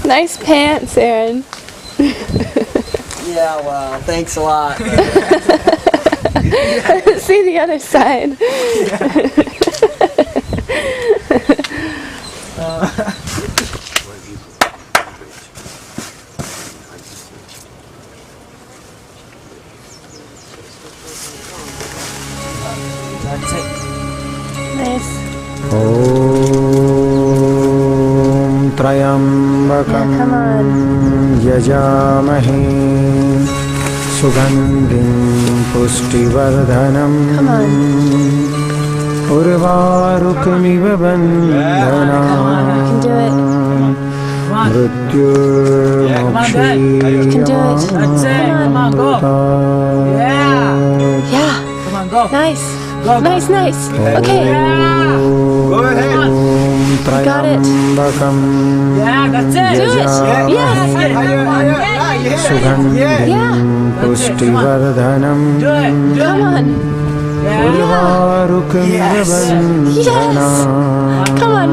Nice pants, Aaron. Yeah, well, thanks a lot. See the other side. That's it. Nice. Om Trayambakam Yeah, come on. Yajamahe Sugandhim Pushtivardhanam Come on. Urvarukamiva Bandhanam You can do it. Mrityur You can do it. That's it. Come on, go. Yeah. Yeah. Come on, go. Nice. Go, go. Nice, nice. Okay. Go ahead. Got it. Yeah, that's it. Do it. Yes. Sugandhim Pushtivardhanam Do it. Do Come it. on. Urvarukamiva Yes. Bandhanam Come on.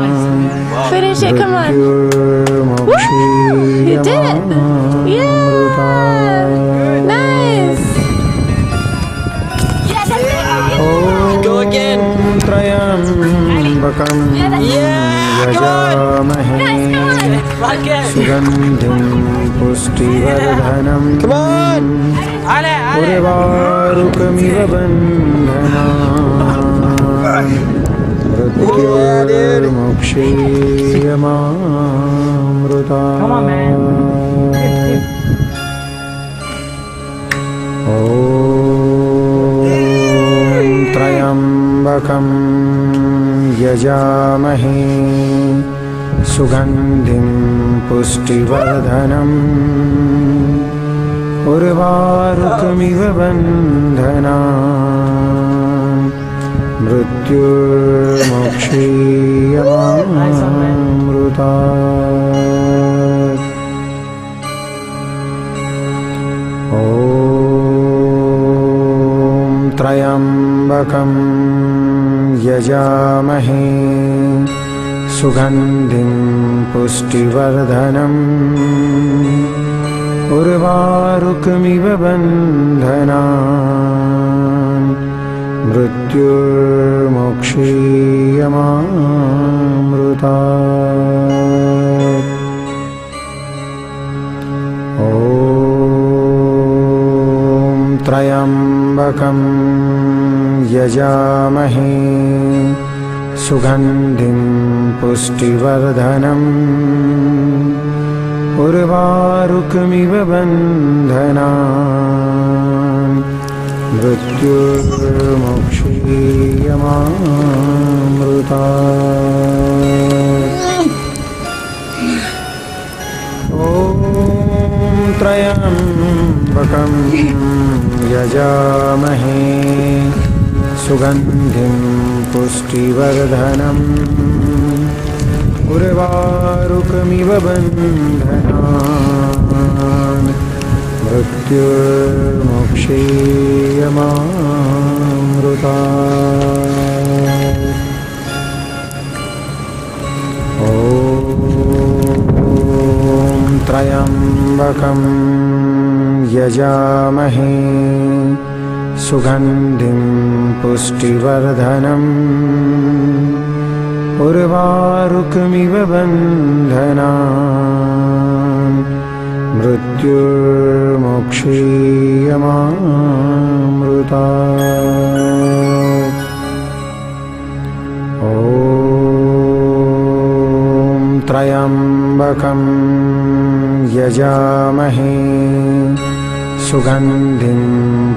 Finish it. Come on. You did it. Yeah. Nice. Go again. Trayambakam Yajamahe Again. Sugandhim Pushtivardhanam Come on. Ale, ale. Urvarukamiva Bandhanam Mrityurmukshiyamamruta Come on, man. Om Trayambakam Yajamahe Sugandhim Pushtivardhanam Urvarukamiva Bandhanam Mrityurmukshiyamamruta Om Trayambakam Yajamahe Sugandhim Pushtivardhanam Urvarukamiva Bandhanam Mrityurmukshiyamamruta Om Trayambakam Yajamahe Sugandhim Pushtivardhanam Urvarukamiva Bandhanam Mrityurmukshiyamamruta Om Trayambakam Yajamahe Sugandhim Pushtivardhanam Urvarukamiva Bandhanam Mrityurmukshiyamamruta Om Trayambakam Yajamahe Sugandhim Pushtivardhanam Urvarukamiva Bandhanam Mrityurmukshiyamamruta Om Trayambakam Yajamahe Sugandhim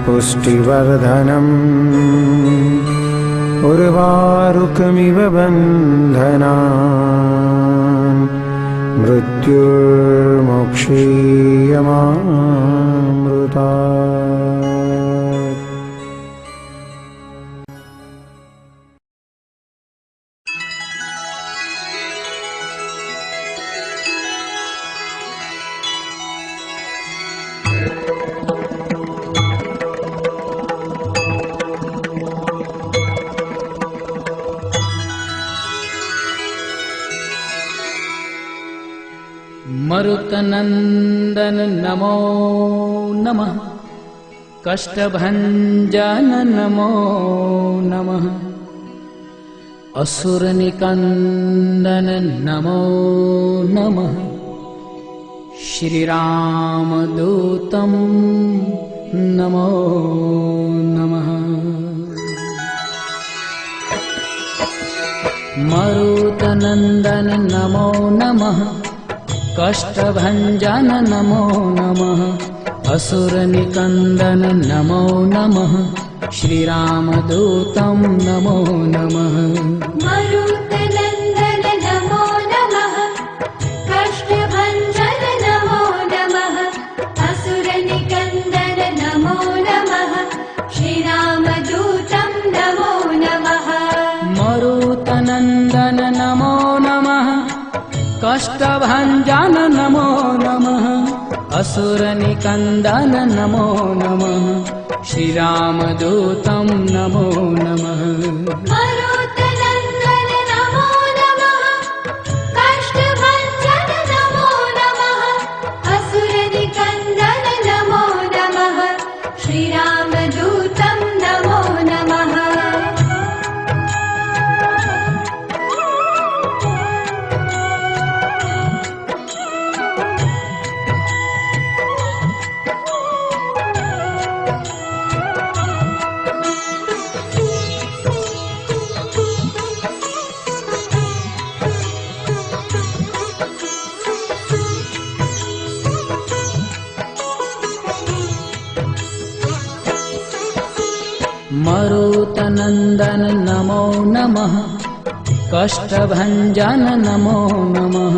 Pushtivardhanam Urvarukamiva Bandhanam Mrityurmukshiyamamruta मरुतनन्दन नमो नमः कष्टभञ्जन नमो नमः असुरनिकन्दन नमो नमः श्रीरामदूतं नमो नमः मरुतनन्दन नमो नमः कष्टभञ्जन नमो नमः असुरनिकन्दन नमो नमः श्रीरामदूतं नमो नमः मरुतनन्दन नमो नमः कष्टभञ्जन नमो नमः असुरनिकन्दन नमो नमः श्रीरामदूतं नमो नमः मरुतनन्दन नमो नमः कष्टभञ्जन नमो नमः असुरनिकन्दन नमो नमः श्रीरामदूतं नमो नमः मरुतनन्दन नमो नमः कष्टभञ्जन नमो नमः असुरनिकन्दन नमो नमः श्रीरामदूतं नमो नमः मरुतनन्दन नमो नमः कष्टभञ्जन नमो नमः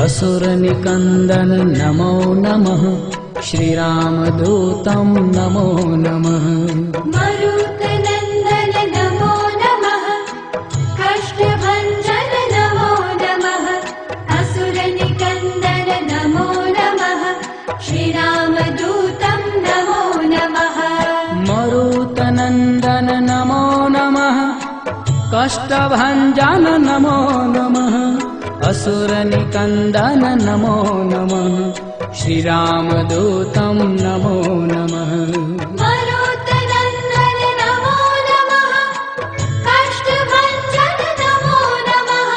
असुरनिकन्दन नमो नमः श्रीरामदूतं नमो नमः मरुतनन्दन नमो नमः कष्टभञ्जन नमो नमः असुरनिकन्दन नमो नमः श्रीरामदूतं नमो नमः मरुतनन्दन नमो नमः कष्टभञ्जन नमो नमः असुरनिकन्दन नमो नमः श्रीरामदूतं नमो नमः मरुतनन्दन नमो नमः कष्टभञ्जन नमो नमः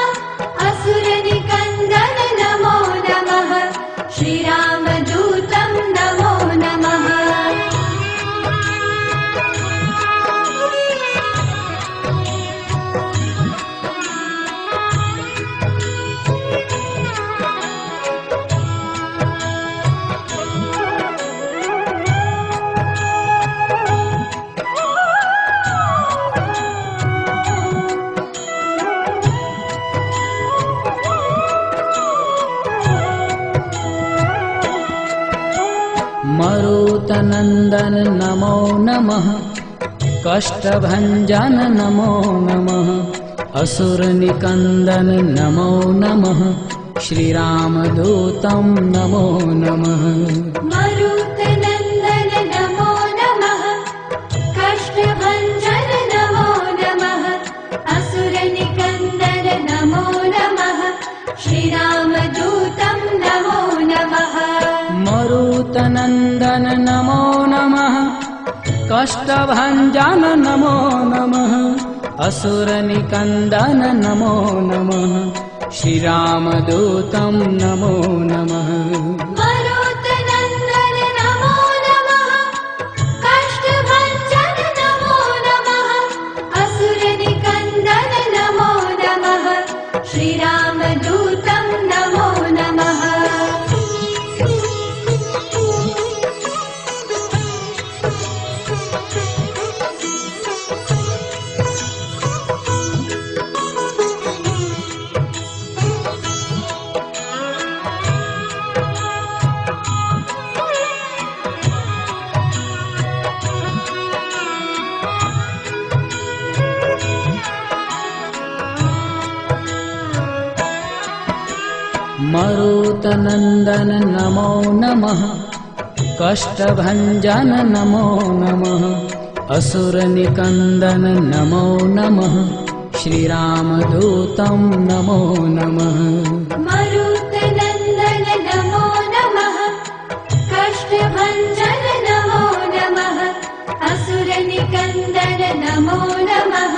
असुरनिकन्दन नमो नमः श्रीरामदूतं नमो नमः मरुतनन्दन नमो नमः कष्टभञ्जन नमो नमः असुरनिकन्दन नमो नमः श्रीरामदूतं नमो नमः मरुतनन्दन नमो नमः कष्टभञ्जन नमो नमः असुरनिकन्दन नमो नमः श्रीरामदूतं नमो नमः मरुतनन्दन नमो नमः कष्टभञ्जन नमो नमः असुरनिकन्दन नमो नमः श्रीरामदूतं नमो नमः मरुतनन्दन नमो नमः कष्टभञ्जन नमो नमः असुरनिकन्दन नमो नमः श्रीरामदूतं नमो नमः मरुतनन्दन नमो नमः कष्टभञ्जन नमो नमः असुरनिकन्दन नमो नमः श्रीरामदूतं नमो नमः मरुतनन्दन कष्टभञ्जन नमो नमः असुरनिकन्दन नमो नमः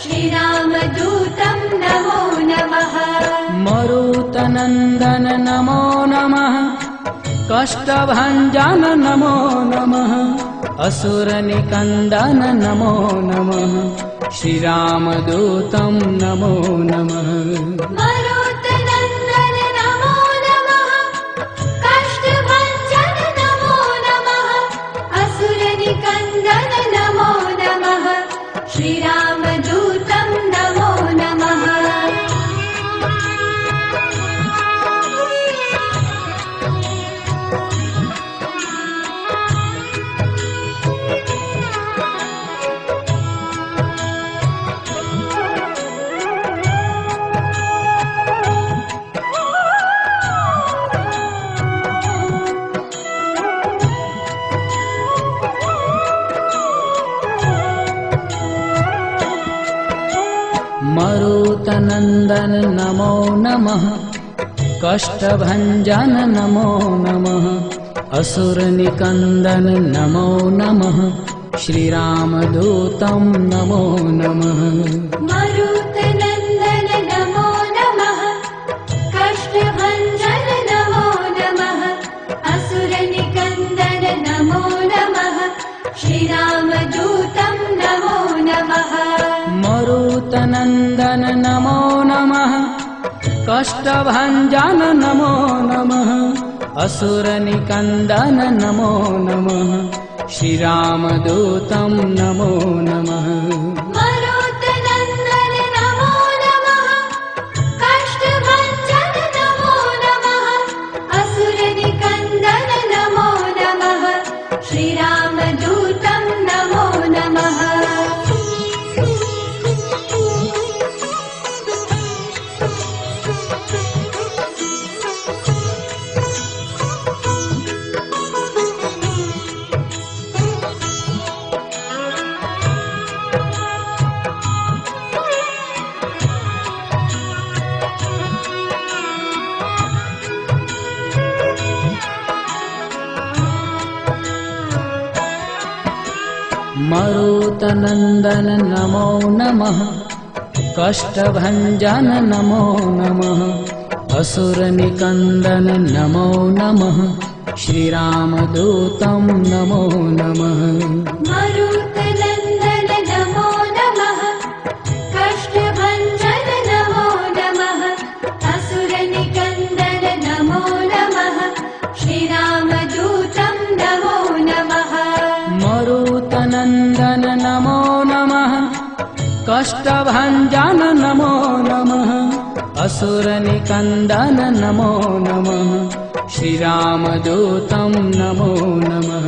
श्रीरामदूतं नमो नमः मरुतनन्दन नमो नमः कष्टभञ्जन नमो नमः असुरनिकन्दन नमो नमः श्रीरामदूतं नमो नमः मरुतनन्दन नमो नमः कष्टभञ्जन नमो नमः असुरनिकन्दन नमो नमः श्रीरामदूतं नमो नमः मरुतनन्दन नमो नमः कष्टभञ्जन नमो नमः असुरनिकन्दन नमो नमः श्रीरामदूतं नमो नमः मरुतनन्दन नमो नमः कष्टभञ्जन नमो नमः असुरनिकन्दन नमो नमः श्रीरामदूतं नमो नमः मरुतनन्दन नमो नमः कष्टभञ्जन नमो नमः असुरनिकन्दन नमो नमः श्रीरामदूतं नमो नमः मरुतनन्दन नमो नमः कष्टभञ्जन नमो नमः असुरनिकन्दन नमो नमः श्रीरामदूतं नमो नमः मरुतनन्दन नमो नमः कष्टभञ्जन नमो नमः असुरनिकन्दन नमो नमः श्रीरामदूतं नमो नमः मरुतनन्दन नमो नमः कष्टभञ्जन नमो नमः असुरनिकन्दन नमो नमः श्रीरामदूतं नमो नमः मरुतनन्दन नमो नमः कष्टभञ्जन नमो नमः असुरनिकन्दन नमो नमः श्रीरामदूतं नमो नमः